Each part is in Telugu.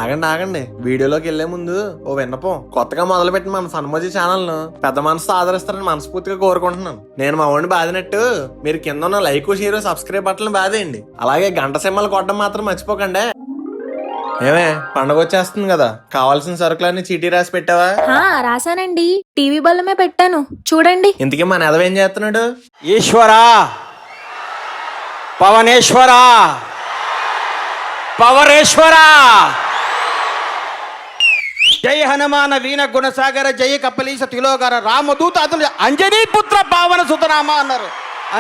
ఆగండి ఆగండి, వీడియోలోకి వెళ్లే ముందు ఓ విన్నపం. కొత్తగా మొదలు పెట్టిన మన ఫన్మోజీ ఛానల్ ను పెద్ద మనసుతో ఆదరిస్తారని మనస్ఫూర్తిగా కోరుకుంటున్నాను. నేను మా వాడిని బాధినట్టు మీరు కింద ఉన్న లైక్ షేర్ సబ్స్క్రైబ్ బట్టలు బాధేయండి. అలాగే గంట సింహలు కొట్టడం మాత్రం మర్చిపోకండి. ఏమే, పండగ వచ్చేస్తుంది కదా, కావాల్సిన సరుకులన్నీ చీటీ రాసి పెట్టావా? రాశానండి, టీవీ బల్లమే పెట్టాను చూడండి. ఇంతకీ మన ఎదవేం చేస్తున్నాడు? ఈశ్వరా, పవనేశ్వరా, పవరేశ్వరా, జై హనుమాన వీణ గుణసాగర జయ కపలీస తిలోగర రామదూత అతులు అంజనీ పుత్ర పావన సుతనామా అన్నారు.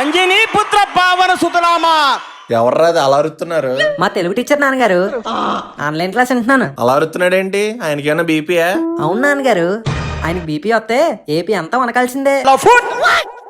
అంజనీ పుత్ర పావన సుతనామా. ఎవర్రాది అలా అరుతున్నారు? మా తెలుగు టీచర్ నాన్నగారు. ఆన్లైన్ క్లాస్ వింటున్నాను. అలా అరుతున్నాడేంటి? ఆయనకేమైనా బీపీయా? అవును నాన్నగారు, ఆయనకి బీపీ వస్తే ఏపీ అంతా వనకాల్సిందే.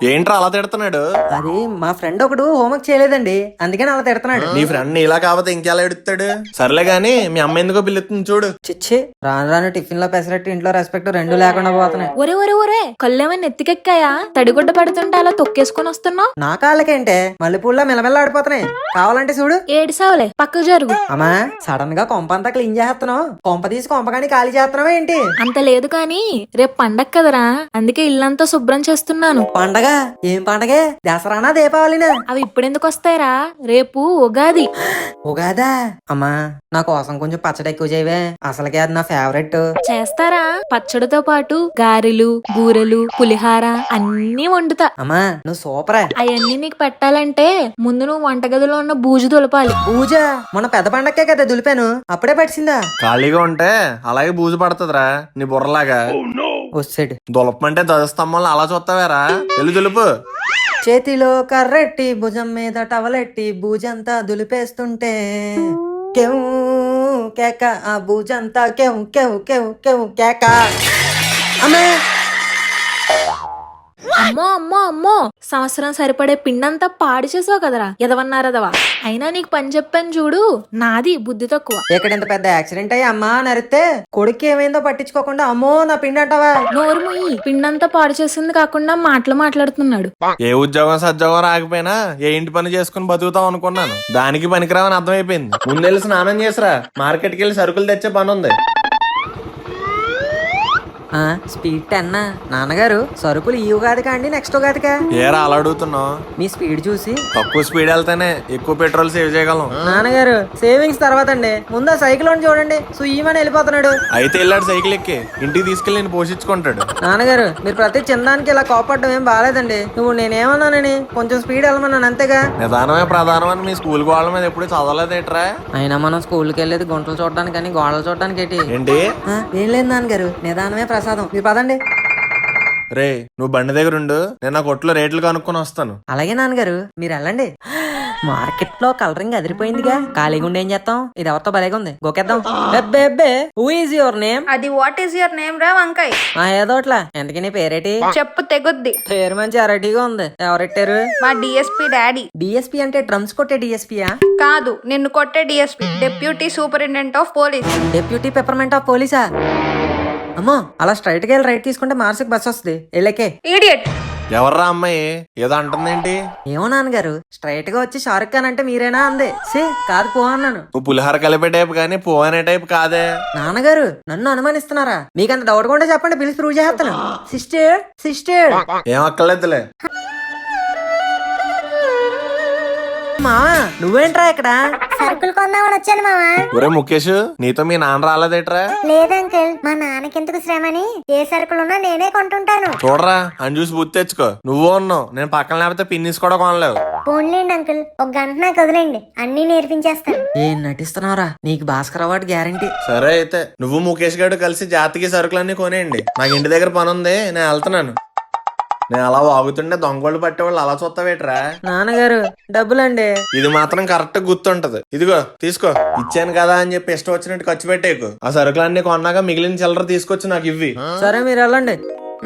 ఏంట్రా అలా తిడుతున్నాడు? అది మా ఫ్రెండ్ ఒకడు హోంవర్క్ చేయలేదండి, అందుకని అలా తిడుతున్నాడు. నీ ఫ్రెండ్ ఇలా కాకపోతే ఇంకెలా ఎడుతాడు? సర్లే గాని మీ అమ్మ ఎందుకో పిలుస్తుంది చూడు. చిచ్చి, రాను రాను టిఫిన్ లో పెసరట్టు, ఇంట్లో రెస్పెక్ట్ రెండు లేకుండా పోతున్నాయి. ఒరే ఒరే ఒరే, కళ్ళేమన్నా ఎత్తికెక్కాయా? తడిగుడ్డ పడుతుంటే అలా తొక్కేసుకుని వస్తున్నావు. నా కాళ్ళకేంటే మల్లెపూల్లో మెల్లమెల్ల ఆడిపోతున్నాయి. కావాలంటే చూడు. ఏడిసావులే, పక్కకు జరుగు. అమ్మా, సడన్ గా కొంపంతా క్లీన్ చేస్తున్నావు. కొంప తీసి కొంపగాని ఖాళీ చేస్తున్నావా ఏంటి? అంత లేదు కాని రేపు పండగ కదరా, అందుకే ఇల్లంతా శుభ్రం చేస్తున్నాను. పండగ? ఏం పండగే? దసరానా దీపావళినా? అవి ఇప్పుడెందుకు వస్తాయిరా, రేపు ఉగాది. ఉగాదా? అమ్మా, నా కోసం కొంచెం పచ్చడి ఎక్కువ చేయవే, అసలుకే అది నా ఫేవరెట్. చేస్తారా? పచ్చడితో పాటు గారెలు, బూరెలు, పులిహార అన్నీ వండుతా. అమ్మా, నువ్వు సూపరే. అవన్నీ నీకు పెట్టాలంటే ముందు నువ్వు వంటగదిలో ఉన్న బూజు దులపాలి. పూజ మొన్న పెద్ద పండక్కే కదా దులిపాను, అప్పుడే పట్టిందా? ఖాళీగా ఉంటే అలాగే బూజు పడుతుందిరా నీ బుర్రలాగా. వస్తాడు. దులపమంటే ధ్వజస్తంభంలో అలా చూస్తావేరా? వెళ్ళు దులుపు. చేతిలో కర్రెట్టి భుజం మీద టవలెట్టి బూజంతా దులిపేస్తుంటే కెవ్ కేక, ఆ బూజంతా కెవ్ కెవ్ కెవ్ కెవ్ కేక. అమ్మా, అమ్మో అమ్మో అమ్మో, సంవత్సరం సరిపడే పిండంతా పాడి చేసావు కదరా ఎదవన్నారదవా. అయినా నీకు పని చెప్పాను చూడు, నాది బుద్ధి తక్కువ. ఇక్కడ ఇంత పెద్ద యాక్సిడెంట్ అయ్యి అమ్మా నరిస్తే కొడుకు ఏమైందో పట్టించుకోకుండా అమ్మో నా పిండి అంటావా? నోరు ముయ్యి, పిండంతా పాడు చేసింది కాకుండా మాటలు మాట్లాడుతున్నాడు. ఏ ఉద్యోగం సద్యోగం రాకపోయినా ఏ ఇంటి పని చేసుకుని బతుకుతాం అనుకున్నాను, దానికి పనికిరావని అర్థమైపోయింది. ముందెళ్ళి స్నానం చేసిరా, మార్కెట్కి వెళ్ళి సరుకులు తెచ్చే పని ఉంది. స్పీడ్ 10. నాన్నగారు, సరుకులు ఈ ఉగాదికా అండి నెక్స్ట్ ఉగాదికా? ఏరా అలా అడుగుతున్నావు? మీ స్పీడ్ చూసి. తక్కువ స్పీడ్ వెళ్తేనే ఎక్కువ పెట్రోల్ సేవ్ చేయగలం. నాన్నగారు, సేవింగ్స్ తర్వాత అండి, ముందు సైకిల్ అని చూడండి, సుయ్యమని వెళ్ళిపోతున్నాడు. అయితే వెళ్ళాడు సైకిల్ ఎక్కి, ఇంటికి తీసుకెళ్ళి నేను పోషించుకుంటాడు. నాన్నగారు, మీరు ప్రతి చిన్నానికి ఇలా కోపడడం ఏం బాగాలేదండి. నువ్వు నేనేమన్నానని కొంచెం స్పీడ్ వెళ్ళమన్నాను అంతేగా. నిదానమే ప్రధానం అని మీ స్కూల్ గోడల మీద ఎప్పుడు చదవలేదేట్రా? అయినా మనం స్కూల్కి వెళ్ళేది గుంటలు చూడడానికి కానీ గోడలు చూడడానికి ఏంటి? ఏంటి? ఏం లేదు నాన్నగారు, నిదానమే ప్రసాదం. మీరు పదండి. రే, నువ్వు బండి దగ్గర ఉండు, నేను నా కొట్లో రేట్లు కనుక్కొని వస్తాను. అలాగే నాన్నగారు, మీరు వెళ్ళండి. మార్కెట్ లో కలరింగ్ అదిరిపోయిందిగా, ఖాళీగా ఉండి ఏం చేస్తాం? ఇది ఎవరితో భలేగా ఉంది, గోకేద్దాం. Who is your name? అది వాట్ ఈస్ యువర్ నేమ్ రా వంకాయ్? ఏదోట్లా. ఎంతకీ నీ పేరేటి? చెప్పు తెగుద్ది. పేరు మంచి అరటిగా ఉంది, ఎవరెట్టారు? మా డిఎస్పీ డాడీ. డిఎస్పీ అంటే డ్రమ్స్ కొట్టే డిఎస్పీయా? కాదు, నిన్ను కొట్టే DSP, deputy superintendent of police. Deputy peppermint of పోలీసా? అమ్మో, అలా స్ట్రైట్ గా వెళ్ళి రైట్ తీసుకుంటే మార్సిక్ బస్ వస్తుంది, వెళ్ళకే. ఈడియట్. ఎవర్రా అమ్మాయి ఏదో అంటుందేంటి? ఏమో నాన్నగారు, స్ట్రైట్ గా వచ్చి షారుఖ్ ఖాన్ అంటే మీరేనా అంది. కాదు, పో అన్నాను. నువ్వు పులిహార కలిపే టైప్ కానీ పో అనే టైప్ కాదే. నాన్నగారు, నన్ను అనుమానిస్తున్నారా? మీకంత డౌట్ ఉంటే చెప్పండి, పిలిచి ప్రూవ్ చేస్తాను. Sister sister. ఏం అక్కర్లేదులే. మావా, నువ్వేంట్రా ఇక్కడ? సరుకులు కొందామని వచ్చాను మావా. ఒరే ముఖేష్, నీతో మీ నాన్న రాలేదేట్రా? లేదు అంకుల్, మా నాన్నకెందుకు శ్రమని ఏ సరుకులున్నా నేనే కొంటుంటాను. చూడరా, అని చూసి బుద్ధి తెచ్చుకో. నువ్వు ఉన్నావు, నేను పక్కన లేకపోతే పిన్నిస్ కూడా కొనలేవు. పోన్లేండి అంకుల్, ఒక గంట నాకు వదిలేండి, అన్ని నేర్పించేస్తాను. ఏం నటిస్తున్నావురా? నీకు భాస్కర్ అవార్డు గ్యారంటీ. సరే అయితే నువ్వు ముఖేష్ గారు కలిసి జాతికి సరుకులన్నీ కొనేయండి. నాకు ఇంటి దగ్గర పని ఉంది, నేను వెళ్తున్నాను. నేను అలా వాగుతుంటే దొంగోళ్ళు పట్టేవాళ్ళు అలా చూస్తావేట్రా? నాన్నగారు, డబ్బులండి. ఇది మాత్రం కరెక్ట్ గుర్తుంటది. ఇదిగో తీసుకో, ఇచ్చాను కదా అని చెప్పి ఇష్టం వచ్చినట్టు ఖర్చు పెట్టేకు. ఆ సరుకులన్నీ కొన్నాక మిగిలిన చిల్లర తీసుకొచ్చి నాకు ఇవ్వి. సరే, మీరు వెళ్ళండి.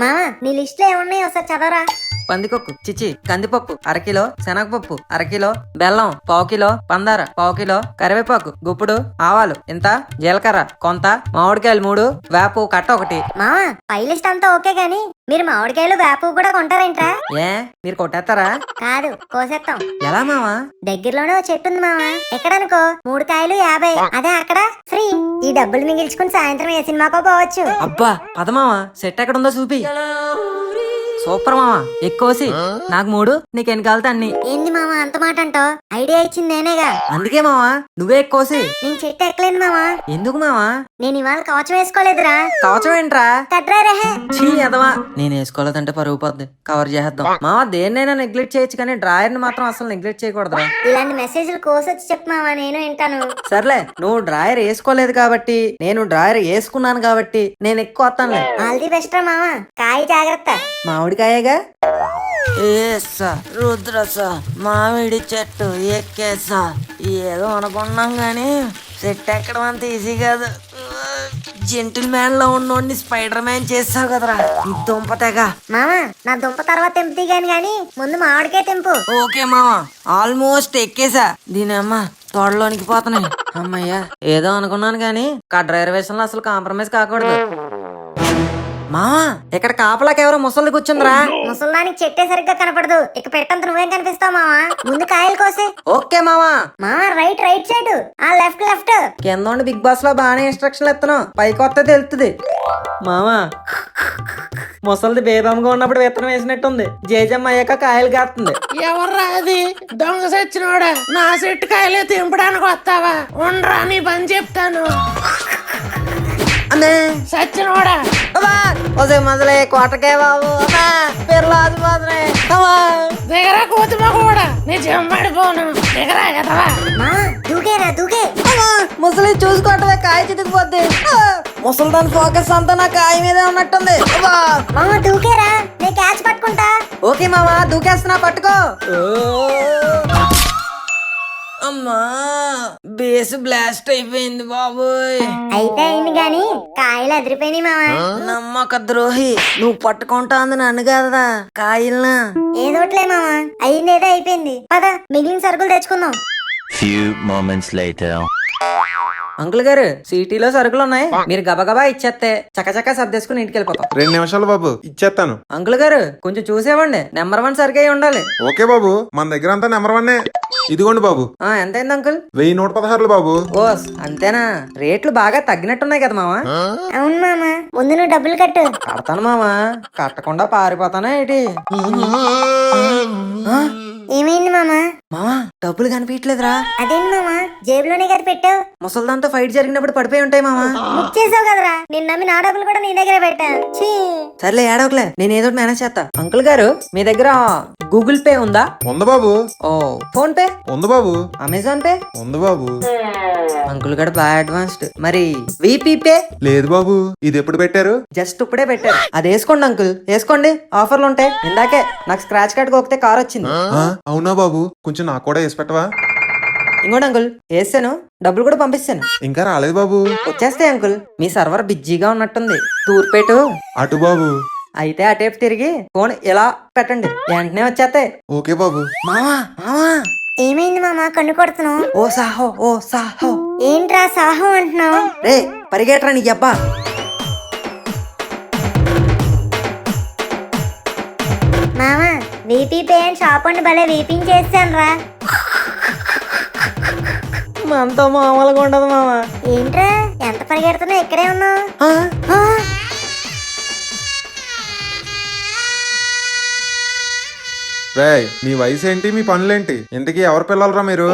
మావా నీ లిస్ట్ లో ఏమున్నాయి ఒకసారి చదవరా. పందికొక్కు చిచి కందిపప్పు అరకిలో, శనగపప్పు అరకిలో, బెల్లం పావు కిలో, పందార పావు కిలో, కరివేపాకు గుప్పుడు, ఆవాలు ఇంత, జీలకర్ర కొంత, మామిడికాయలు 3, వేపు కట్ట 1. మావా పై లిస్ట్ అంతా ఓకే గాని మీరు మామిడికాయలు వేపు కూడా కొంటారేంట్రా? ఏ మీరు కొట్టేస్తారా? కాదు కోసేస్తాం. ఎలా మావా? దగ్గరలోనే ఓ చెట్టు ఉంది మావా. ఎక్కడనుకో 3 కాయలు 50. అదే అక్కడ ఫ్రీ. ఈ డబ్బులు మిగిల్చుకుని సాయంత్రం ఏ సినిమాకో పోవచ్చు. అబ్బా పద మావా, సెట్ ఎక్కడ ఉందో చూపి. సూపర్ మావా, ఎక్కువసి నాకు 3 నీకు ఎన్ని కాలితే అన్ని. ఏంది మావా అంత మాట అంటావు? ఐడియా ఇచ్చింది నేనేగా. అందుకే మావా నువ్వే ఎక్కువసి. నేను చెట్టు ఎక్కలేదు మావా. ఎందుకు మావా? నేను ఇవాళ కవచం వేసుకోలేదురా. కవచం ఏంట్రా? కట్రా రెహే. చీ ఎదవా, నేను వేసుకోలేదంటే పరుగు పోద్ది. కవర్ చేద్దాం మావా. దేన్నైనా నెగ్లెక్ట్ చేయొచ్చు కానీ డ్రాయర్ ని మాత్రం అసలు నెగ్లెక్ట్ చేయకూడదురా. ఇలాంటి మెసేజ్లు కోసొచ్చి చెప్పు మావా, నేను వింటాను. సర్లే నువ్వు డ్రాయర్ వేసుకోలేదు కాబట్టి, నేను డ్రాయర్ వేసుకున్నాను కాబట్టి నేను ఎక్కువ వస్తానులే. ఆల్ ది బెస్ట్ రా మావా. కాయ జాగ్రత్త. మామిడికాయగా ఏసా రుద్రసా మామిడి చెట్టు ఎక్కేసా. ఏదో అనుకున్నాం గాని సెట్ ఎక్కడం అంత ఈజీ కాదు. జెంటిల్ మ్యాన్ లో ఉన్నోడిని స్పైడర్ మ్యాన్ చేసావు కదరా దుంపతేగా. మావా నా దుంప తర్వాత తెంపుతీ గాని ముందు మామిడికాయ తెంపు. ఓకే మావా, ఆల్మోస్ట్ ఎక్కేసా. దీని అమ్మ తోడలోనికి పోతున్నాయి. అమ్మయ్యా ఏదో అనుకున్నాను కానీ డ్రైవర్ విషయంలో అసలు కాంప్రమైజ్ కాకూడదు. మావా ఇక్కడ కాపలాకి ఎవరో ముసలి కూర్చుందిరా. ముసల్దానికి చెట్టే సరిగ్గా కనపడదు. ఇక పెట్టంత నువ్వేం కనిపిస్తావు మావా. ముందు కాయలు కోసే. ఓకే మావా. మావా రైట్ సైడ్. ఆ లెఫ్ట్. కింద ఉండి బిగ్ బాస్ లో బాగానే ఇన్స్ట్రక్షన్లు ఇస్తున్నావు, పైకి వస్తే తెలుస్తుంది. మావా ముసలిది బేబమ్గా ఉన్నప్పుడు విత్తనం వేసినట్టుంది. జేజమ్మ అయ్యాక కాయలు కాస్తుంది. ఎవర్రా అది? దొంగ సచ్చినోడా, నా చెట్టు కాయలే తెంపడానికి వస్తావా? ఉండరా నీ పని చెప్తాను. సచ్చినోడా మొదలే కోటకే బాబు దగ్గర కూతుమా కూడా నీ జమ్మడిపోను. దగ్గర కదవా మావా దూకే. ముసలి చూసుకోవటమే కాయ చితికిపోద్ది. ముసలి దాని ఫోకస్ అంతా నా కాయ మీదే ఉన్నట్టుంది. మావా దూకేరా, నేను క్యాచ్ పట్టుకుంటా. ఓకే మావా దూకేస్తున్నా, పట్టుకో. అమ్మా బేస్ బ్లాస్ట్ అయిపోయింది బాబోయ్. అయితే అయింది గాని కాయలు అదిరిపోయినాయి మావా. నమ్మక ద్రోహి, నువ్వు పట్టుకుంటా అంది నన్ను కదా కాయల్నా. ఏదోట్లే మావా, అయింది అయిపోయింది. పద మిగిలిన సరుకులు తెచ్చుకుందాం. Few moments later. అంకుల్ గారు సిటీలో సరుకులు ఉన్నాయి, మీరు గబగబా ఇచ్చేస్తే చకచకా సర్దేసుకుని ఇంటికి వెళ్ళిపోతాం. 2 నిమిషాలు బాబు, ఇచ్చేస్తాను. అంకుల్ గారు కొంచెం చూసేవ్వండి, నెంబర్ 1 సరుకు అయి ఉండాలి. ఓకే బాబు, మన దగ్గర అంతా నెంబర్ 1. ఇదిగోండి బాబు. ఎంతైంది అంకుల్? 1116 బాబు. ఓస్ అంతేనా? రేట్లు బాగా తగ్గినట్టున్నాయి కదా మావా. అవును మామా, ముందు నువ్వు డబ్బులు కట్టు. కడతాను మావా, కట్టకుండా పారిపోతానా ఏంటి? ఏమైంది మామా? మావా డబ్బులు కనిపించలేదురా. అదేంటి మామా, జేబులోనే కదా పెట్టావు. ముసల్దాంతో ఫైట్ జరిగినప్పుడు పడిపోయి ఉంటాయి మావా. బుక్ చేసావు కదరా, నిన్న నమ్మి నా డబ్బులు కూడా నీ దగ్గర పెట్టా. ఛీ. సర్లే ఏడవకలే, నేను ఏదో మేనేజ్ చేస్తా. అంకుల్ గారు మీ దగ్గర గూగుల్ పే ఉందా? ఉంది బాబు. ఓ ఫోన్ పే ఉంది బాబు. అమెజాన్ పే ఉంది బాబు. అంకుల్ గారు బాగా అడ్వాన్స్డ్. మరి వీపీ పే? లేదు బాబు. ఇది ఎప్పుడు పెట్టారు? జస్ట్ ఇప్పుడే పెట్టారు. అది వేసుకోండి అంకుల్, వేసుకోండి, ఆఫర్లు ఉంటాయి. ఇందాకే నాకు స్క్రాచ్ కార్డ్ కొక్కితే కార్ వచ్చింది. అవునా బాబు, కొంచెం నాకు కూడా వేసి పెట్టవా? ఇంకోటి అంకుల్ వేసాను, డబ్బులు కూడా పంపిస్తాను. ఇంకా రాలేదు బాబు. వచ్చేస్తాయి అంకుల్, మీ సర్వర్ బిజీగా ఉన్నట్టుంది. తూర్పేటు అటు బాబు. అయితే అటేపు తిరిగి ఫోన్ ఇలా పెట్టండి, వెంటనే వచ్చేస్తాయి. ఓకే బాబు. మావా మావా ఏమైంది మామా, కన్ను కొడుతున్నావు? ఓ సాహో ఓ సాహో. ఏంట్రా సాహో అంటున్నావు? రే పరిగెట్టరా నీ అబ్బా. మామా వీపీ పే అని షాప్ అండి భలే వీపింగ్ చేశాను రా. మనతో మామూలుగా ఉండదు మావా. ఏంట్రా ఎంత పరిగెడుతున్నావు, ఇక్కడే ఉన్నావు? రేయ్, మీ వయసు ఏంటి, మీ పనులేంటి? ఇంతకీ ఎవరు పిల్లలరా మీరు?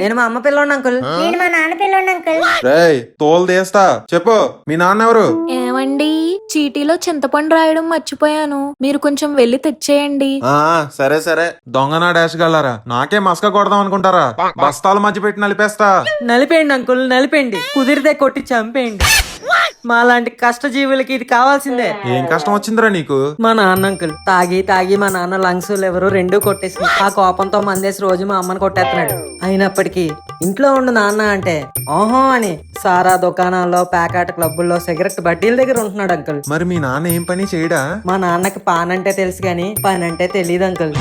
నేను మా అమ్మ పిల్లోడు అంకుల్. నేను మా నాన్న పిల్లోడు అంకుల్. రేయ్ తోలు తీస్తా. చెప్పు, మీ నాన్న ఎవరు? ఏమండి, చీటీలో చింతపండు రాయడం మర్చిపోయాను, మీరు కొంచెం వెళ్ళి తెచ్చేయండి. సరే సరే. దొంగనా డాష్ గల్లారా, నాకే మస్క కొడదాం అనుకుంటారా? బస్తాలు మధ్య పెట్టి నలిపేస్తా. నలిపేయండి అంకుల్, నలిపేయండి, కుదిరితే కొట్టి చంపేయండి. మాలాంటి కష్టజీవులకి ఇది కావాల్సిందే. ఏం కష్టం వచ్చిందిరా నీకు? మా నాన్న అంకుల్ తాగి తాగి మా నాన్న లంగ్స్ లివర్ రెండూ కొట్టేసి ఆ కోపంతో మందేసి రోజు మా అమ్మని కొట్టేస్తున్నాడు. అయినప్పటికీ ఇంట్లో ఉండు నాన్న అంటే ఓహో అని సారా దుకాణాల్లో ప్యాకెట్ క్లబ్బుల్లో సిగరెట్ బడ్డీల దగ్గర ఉంటున్నాడు అంకుల్. మరి మీ నాన్న ఏం పని చేయడా? మా నాన్నకి పాన్ అంటే తెలుసు గాని పని అంటే తెలియదు అంకుల్.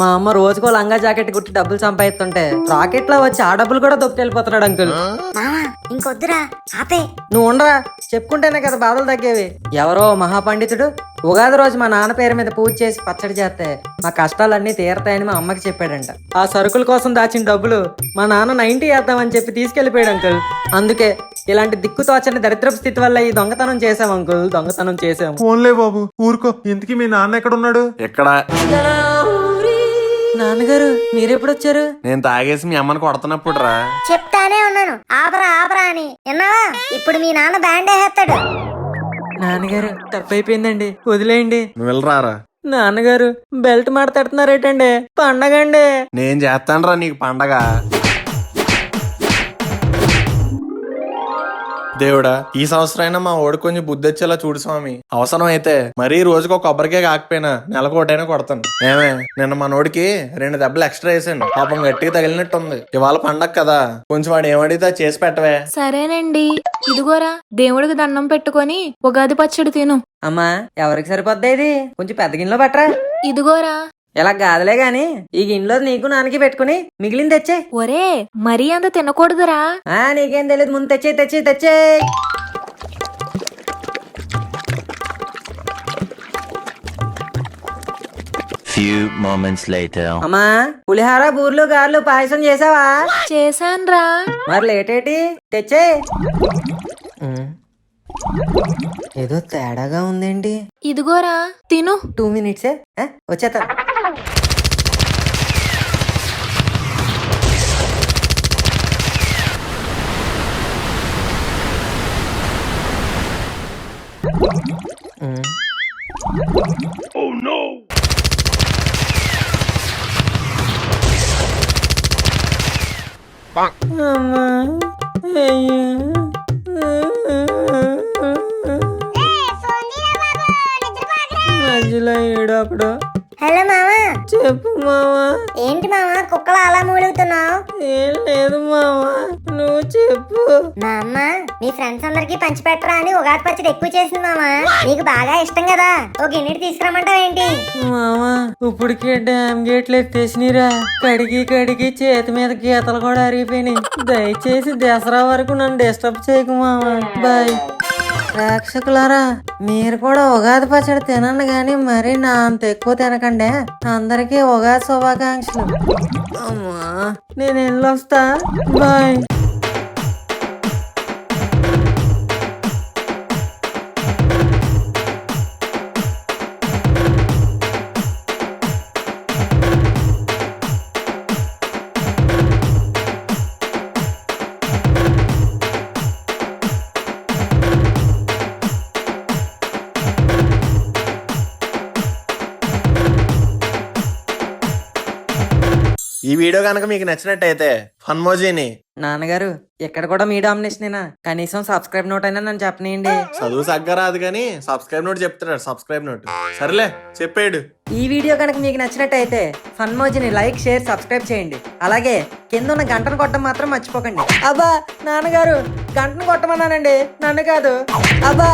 మా అమ్మ రోజుకో లంగా జాకెట్ కుట్టి డబ్బులు సంపాదిస్తుంటే రాకెట్ లో వచ్చి ఆ డబ్బులు కూడా దొక్కెళ్ళిపోతున్నాడు అంకుల్. మావా ఇంకొద్దురా ఆపే. నువ్వు ఉండరా, చెప్పుకుంటేనే కదా బాధలు తగ్గేవి. ఎవరో మహాపండితుడు ఉగాది రోజు మా నాన్న పేరు మీద పూజ చేసి పచ్చడి చేస్తే మా కష్టాలన్నీ తీరతాయని మా అమ్మకి చెప్పాడంట. ఆ సరుకుల కోసం దాచిన డబ్బులు మా నాన్న 90 వేద్దామని చెప్పి తీసుకెళ్లిపోయాడు అంకుల్. అందుకే ఇలాంటి దిక్కుతోచని దరిద్రపు స్థితి వల్ల ఈ దొంగతనం చేసాం అంకుల్, దొంగతనం చేసాం. ఫోన్లే బాబు ఊరుకో. ఇంతకీ మీ నాన్న ఎక్కడ ఉన్నాడు? ఎక్కడ? నాన్నగారు మీరెప్పుడొచ్చారు? నేను తాగేసి మీ అమ్మని కొడుతున్నప్పుడు రా. చెప్తానే ఉన్నాను ఆపరా ఆపరా అని, విన్నావా? ఇప్పుడు మీ నాన్న బ్యాండ్ వేసేస్తాడు. నాన్నగారు తప్పైపోయిందండి, వదిలేయండి. నువ్వు వెళ్ళరారా. నాన్నగారు బెల్ట్ మాట్లాడుతున్నారేటండి, పండగండి. నేను చేస్తాను రా నీకు పండగ. దేవుడా, ఈ సంవత్సరం అయినా మా ఓడి కొంచెం బుద్ధి వచ్చేలా చూడు స్వామి. అవసరం అయితే మరీ రోజుకు ఒక కొబ్బరికే కాకపోయినా నెలకు ఒకటైనా కొడతాను. ఏమే, నిన్న మా నోడికి 2 దెబ్బలు ఎక్స్ట్రా వేసాను, పాపం గట్టిగా తగిలినట్టుంది. ఇవాళ పండగ కదా, కొంచెం వాడు ఏమడితే చేసి పెట్టవే. సరేనండి, ఇదిగోరా దేవుడికి దండం పెట్టుకొని ఉగాది పచ్చడి తిను. అమ్మా ఎవరికి సరిపోద్దా ఇది? కొంచెం పెద్ద గిన్నెలో పట్టరా. ఇదిగోరా. ఇలా గాదలే గాని ఈ గిన్నెలో నీకు నాన్నకి పెట్టుకుని మిగిలింది తెచ్చే. ఒరే మరీ అంత తినకూడదురా. నీకేం తెలియదు, ముందు తెచ్చే తెచ్చే తెచ్చే. Few moments later. అమ్మా పులిహార బూర్లు గార్లు పాయసం చేసావా? చేశాన్రా. మరి లేట్ ఏంటి, తెచ్చే. ఏదో తేడాగా ఉందేంటి? ఇదిగోరా తిను. 2 minutes వచ్చేతా. అమ్మా అయ్యో. మధ్యలో ఏడప్పుడు. హలో మావా. చెప్పు మావా. ఏంటి మావా కుక్కలా అలా మూలుగుతున్నావు? ఏం లేదు మావా, నువ్వు చెప్పు. మా అమ్మ మీ ఫ్రెండ్స్ అందరికి పంచిపెట్టరా అని ఉగాది పచ్చడి ఎక్కువ చేసింది మావా. నీకు బాగా ఇష్టం కదా, ఓ గిన్నెటి తీసుకురమ్మంటావు ఏంటి? మావా ఇప్పటికే డ్యామ్ గేట్లు ఎత్తేసినరా, కడిగి కడిగి చేతి మీద గీతలు కూడా అరిగిపోయినాయి. దయచేసి దసరా వరకు నన్ను డిస్టర్బ్ చేయకు మావా. బాయ్. ప్రేక్షకులారా, మీరు కూడా ఉగాది పచ్చడి తినండి గాని మరీ నా అంత ఎక్కువ తినకండి. అందరికీ ఉగాది శుభాకాంక్షలు. అమ్మా నేను వెళ్ళొస్తా, బాయ్. ఈ వీడియో కనుక మీకు నచ్చినట్టయితే ఫన్మోజీని. నాన్నగారు ఇక్కడ కూడా మీ డామినేషనేనా? కనీసం సబ్స్క్రైబ్ నోట్ అయినా నన్ను చెప్పనీయండి. చదువు సగ్గా రాదు కానీ సబ్స్క్రైబ్ నోట్ చెప్తున్నాడు. సబ్స్క్రైబ్ నోట్ సర్లే చెప్పాడు. ఈ వీడియో కనుక మీకు నచ్చినట్టయితే ఫన్మోజిని లైక్ షేర్ సబ్స్క్రైబ్ చేయండి. అలాగే కింద ఉన్న గంటను కొట్టడం మాత్రం మర్చిపోకండి. అబ్బా నాన్నగారు గంటను కొట్టమన్నానండి, నన్ను కాదు. అబ్బా